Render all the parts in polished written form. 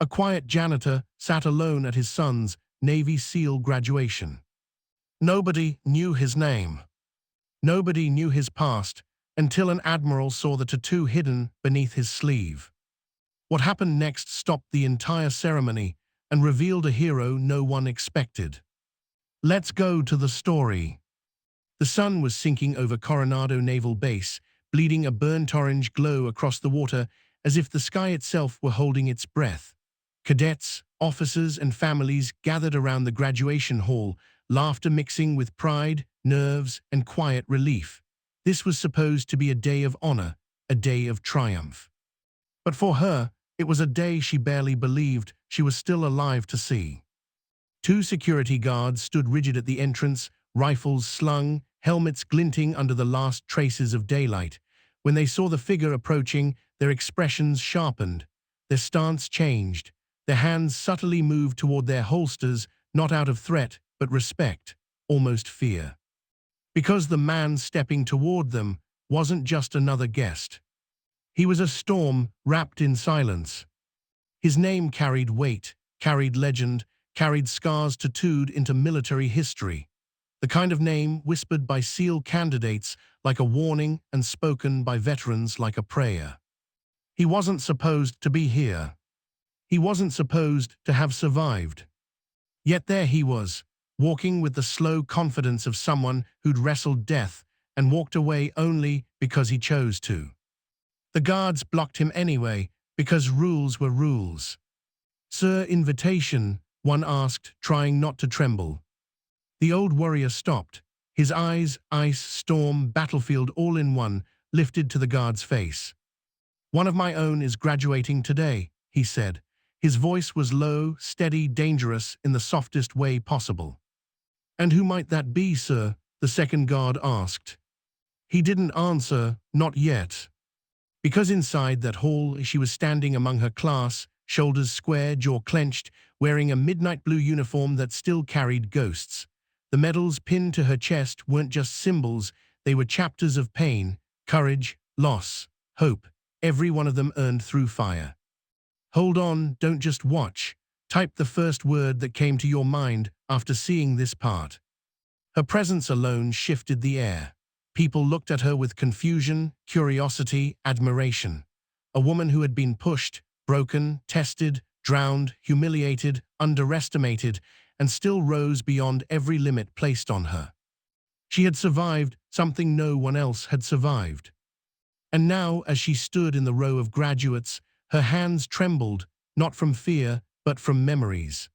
A quiet janitor sat alone at his son's Navy SEAL graduation. Nobody knew his name. Nobody knew his past until an admiral saw the tattoo hidden beneath his sleeve. What happened next stopped the entire ceremony and revealed a hero no one expected. Let's go to the story. The sun was sinking over Coronado Naval Base, bleeding a burnt orange glow across the water as if the sky itself were holding its breath. Cadets, officers, and families gathered around the graduation hall, laughter mixing with pride, nerves, and quiet relief. This was supposed to be a day of honor, a day of triumph. But for her, it was a day she barely believed she was still alive to see. Two security guards stood rigid at the entrance, rifles slung, helmets glinting under the last traces of daylight. When they saw the figure approaching, their expressions sharpened, their stance changed, their hands subtly moved toward their holsters, not out of threat, but respect, almost fear. Because the man stepping toward them wasn't just another guest. He was a storm wrapped in silence. His name carried weight, carried legend, carried scars tattooed into military history. The kind of name whispered by SEAL candidates like a warning and spoken by veterans like a prayer. He wasn't supposed to be here. He wasn't supposed to have survived. Yet there he was, walking with the slow confidence of someone who'd wrestled death and walked away only because he chose to. The guards blocked him anyway, because rules were rules. "Sir, invitation," one asked, trying not to tremble. The old warrior stopped, his eyes, ice, storm, battlefield all in one, lifted to the guard's face. "One of my own is graduating today," he said. His voice was low, steady, dangerous in the softest way possible. "And who might that be, sir?" the second guard asked. He didn't answer, not yet. Because inside that hall she was standing among her class, shoulders square, jaw clenched, wearing a midnight blue uniform that still carried ghosts. The medals pinned to her chest weren't just symbols, they were chapters of pain, courage, loss, hope, every one of them earned through fire. "Hold on, don't just watch. Type the first word that came to your mind after seeing this part." Her presence alone shifted the air. People looked at her with confusion, curiosity, admiration. A woman who had been pushed, broken, tested, drowned, humiliated, underestimated, and still rose beyond every limit placed on her. She had survived something no one else had survived. And now, as she stood in the row of graduates, her hands trembled, not from fear, but from memories.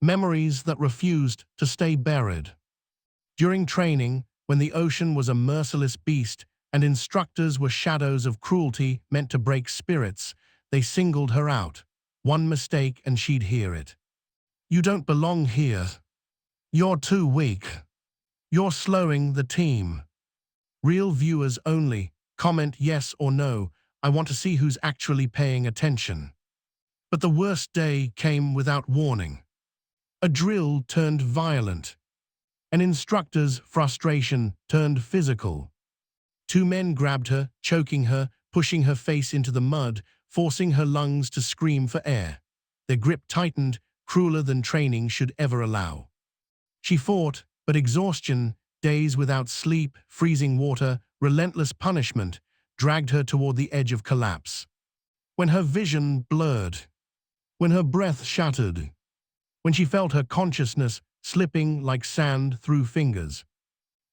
Memories that refused to stay buried. During training, when the ocean was a merciless beast and instructors were shadows of cruelty meant to break spirits, they singled her out. One mistake and she'd hear it. "You don't belong here. You're too weak. You're slowing the team." Real viewers only. Comment yes or no. I want to see who's actually paying attention. But the worst day came without warning. A drill turned violent. An instructor's frustration turned physical. Two men grabbed her, choking her, pushing her face into the mud, forcing her lungs to scream for air. Their grip tightened, crueler than training should ever allow. She fought, but exhaustion, days without sleep, freezing water, relentless punishment, dragged her toward the edge of collapse. When her vision blurred, when her breath shattered, when she felt her consciousness slipping like sand through fingers,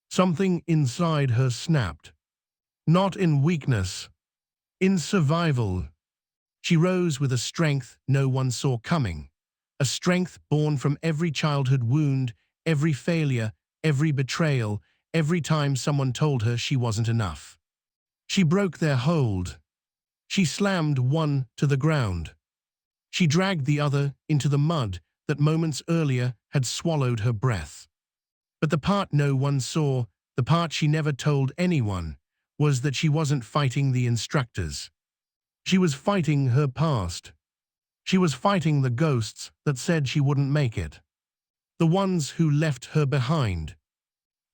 something inside her snapped. Not in weakness, in survival. She rose with a strength no one saw coming, a strength born from every childhood wound, every failure, every betrayal, every time someone told her she wasn't enough. She broke their hold. She slammed one to the ground. She dragged the other into the mud that moments earlier had swallowed her breath. But the part no one saw, the part she never told anyone, was that she wasn't fighting the instructors. She was fighting her past. She was fighting the ghosts that said she wouldn't make it. The ones who left her behind.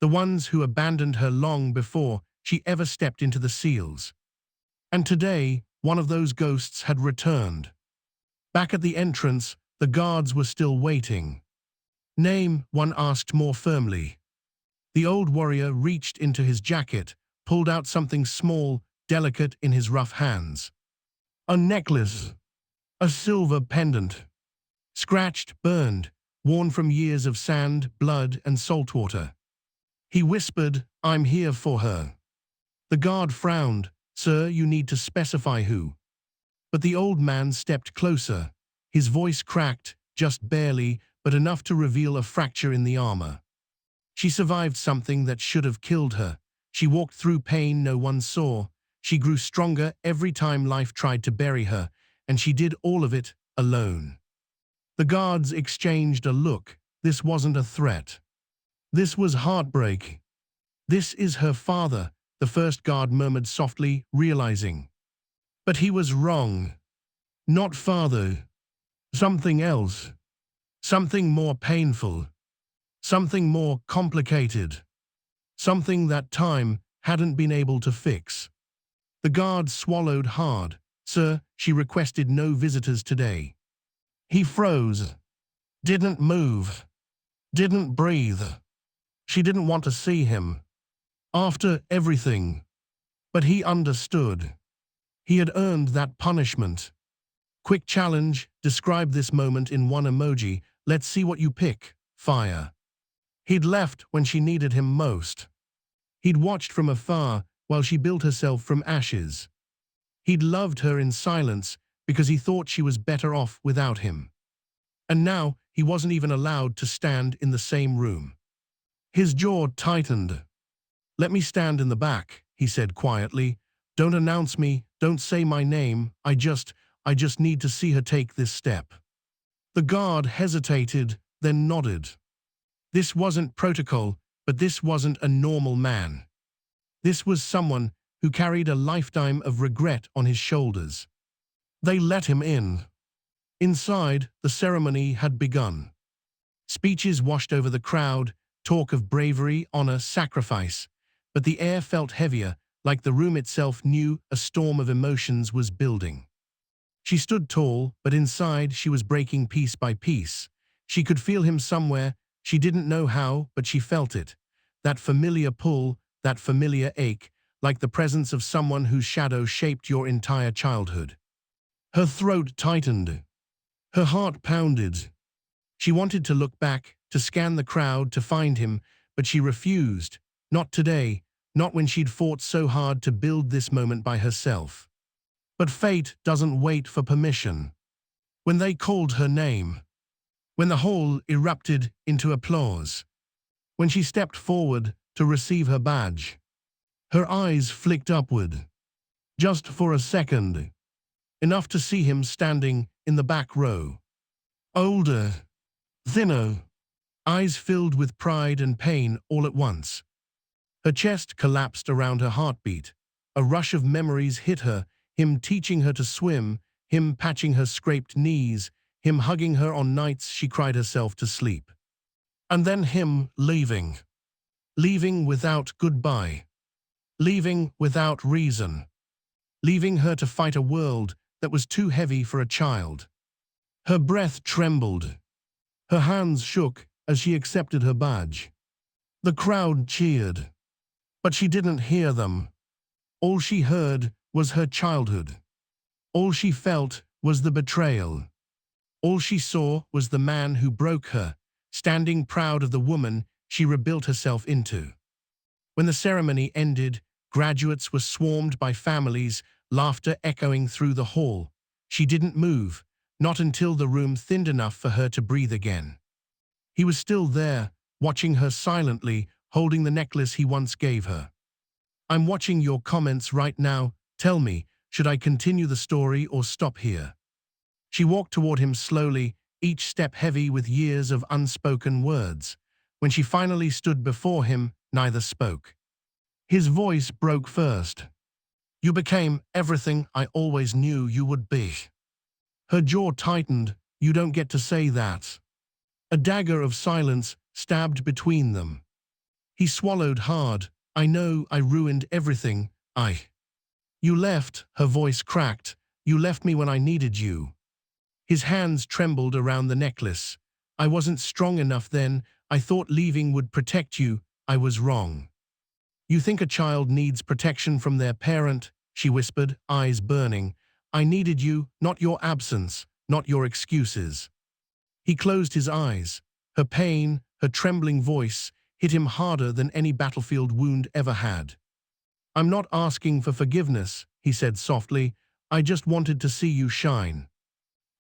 The ones who abandoned her long before she ever stepped into the SEALs. And today, one of those ghosts had returned. Back at the entrance, the guards were still waiting. Name, one asked more firmly. The old warrior reached into his jacket, pulled out something small, delicate in his rough hands. A necklace. A silver pendant. Scratched, burned, worn from years of sand, blood, and saltwater. He whispered, "I'm here for her." The guard frowned. "Sir, you need to specify who." But the old man stepped closer. His voice cracked, just barely, but enough to reveal a fracture in the armor. She survived something that should have killed her. She walked through pain no one saw. She grew stronger every time life tried to bury her, and she did all of it alone. The guards exchanged a look. This wasn't a threat. This was heartbreak. "This is her father," the first guard murmured softly, realizing. But he was wrong. Not father. Something else. Something more painful. Something more complicated. Something that time hadn't been able to fix. The guard swallowed hard. "Sir, she requested no visitors today." He froze. Didn't move. Didn't breathe. She didn't want to see him. After everything. But he understood. He had earned that punishment. Quick challenge, describe this moment in one emoji. Let's see what you pick. Fire. He'd left when she needed him most. He'd watched from afar while she built herself from ashes. He'd loved her in silence because he thought she was better off without him. And now he wasn't even allowed to stand in the same room. His jaw tightened. "Let me stand in the back," he said quietly. "Don't announce me, don't say my name, I just need to see her take this step." The guard hesitated, then nodded. This wasn't protocol, but this wasn't a normal man. This was someone who carried a lifetime of regret on his shoulders. They let him in. Inside, the ceremony had begun. Speeches washed over the crowd, talk of bravery, honor, sacrifice. But the air felt heavier, like the room itself knew a storm of emotions was building. She stood tall, but inside she was breaking piece by piece. She could feel him somewhere. She didn't know how, but she felt it. That familiar pull, that familiar ache, like the presence of someone whose shadow shaped your entire childhood. Her throat tightened. Her heart pounded. She wanted to look back, to scan the crowd, to find him, but she refused. Not today, not when she'd fought so hard to build this moment by herself. But fate doesn't wait for permission. When they called her name, when the hall erupted into applause, when she stepped forward to receive her badge, her eyes flicked upward. Just for a second. Enough to see him standing in the back row. Older, thinner, eyes filled with pride and pain all at once. Her chest collapsed around her heartbeat. A rush of memories hit her, him teaching her to swim, him patching her scraped knees, him hugging her on nights she cried herself to sleep. And then him leaving. Leaving without goodbye. Leaving without reason. Leaving her to fight a world that was too heavy for a child. Her breath trembled. Her hands shook as she accepted her badge. The crowd cheered. But she didn't hear them. All she heard was her childhood. All she felt was the betrayal. All she saw was the man who broke her, standing proud of the woman she rebuilt herself into. When the ceremony ended, graduates were swarmed by families, laughter echoing through the hall. She didn't move, not until the room thinned enough for her to breathe again. He was still there, watching her silently, holding the necklace he once gave her. "I'm watching your comments right now. Tell me, should I continue the story or stop here?" She walked toward him slowly, each step heavy with years of unspoken words. When she finally stood before him, neither spoke. His voice broke first. "You became everything I always knew you would be." Her jaw tightened. "You don't get to say that." A dagger of silence stabbed between them. He swallowed hard. "I know I ruined everything. You left," her voice cracked. "You left me when I needed you." His hands trembled around the necklace. I wasn't strong enough then. I thought leaving would protect you. I was wrong. You think a child needs protection from their parent, she whispered, eyes burning. I needed you, not your absence, not your excuses. He closed his eyes. Her pain, her trembling voice, hit him harder than any battlefield wound ever had. I'm not asking for forgiveness, he said softly. I just wanted to see you shine.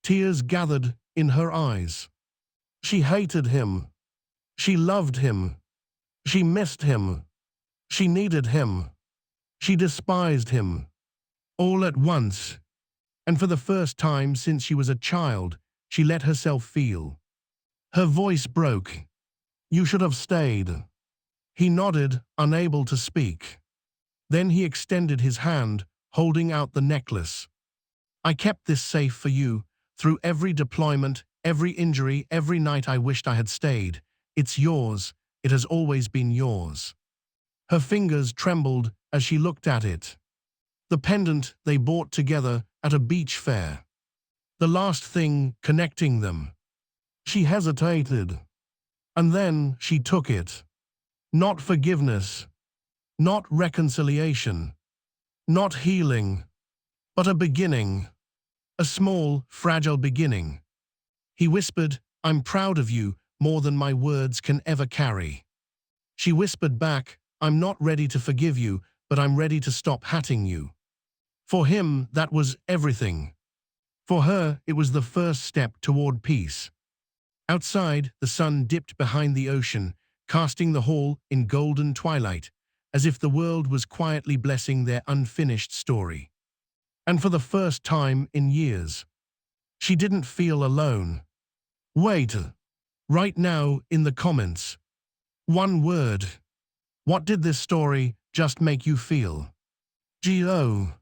Tears gathered in her eyes. She hated him. She loved him. She missed him. She needed him. She despised him. All at once. And for the first time since she was a child, she let herself feel. Her voice broke. You should have stayed. He nodded, unable to speak. Then he extended his hand, holding out the necklace. I kept this safe for you, through every deployment, every injury, every night I wished I had stayed. It's yours. It has always been yours. Her fingers trembled as she looked at it. The pendant they bought together at a beach fair. The last thing connecting them. She hesitated. And then she took it. Not forgiveness. Not reconciliation. Not healing. But a beginning. A small, fragile beginning. He whispered, I'm proud of you more than my words can ever carry. She whispered back, I'm not ready to forgive you, but I'm ready to stop hating you. For him, that was everything. For her, it was the first step toward peace. Outside, the sun dipped behind the ocean, casting the hall in golden twilight, as if the world was quietly blessing their unfinished story. And for the first time in years, she didn't feel alone. Wait. Right now, in the comments. One word. What did this story just make you feel? G.O.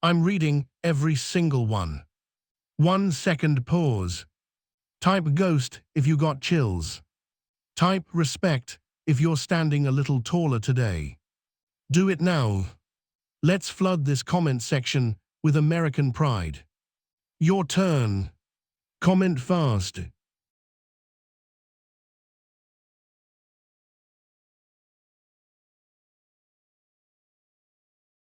I'm reading every single one. 1 second pause. Type ghost if you got chills. Type respect if you're standing a little taller today. Do it now. Let's flood this comment section with American pride. Your turn. Comment fast.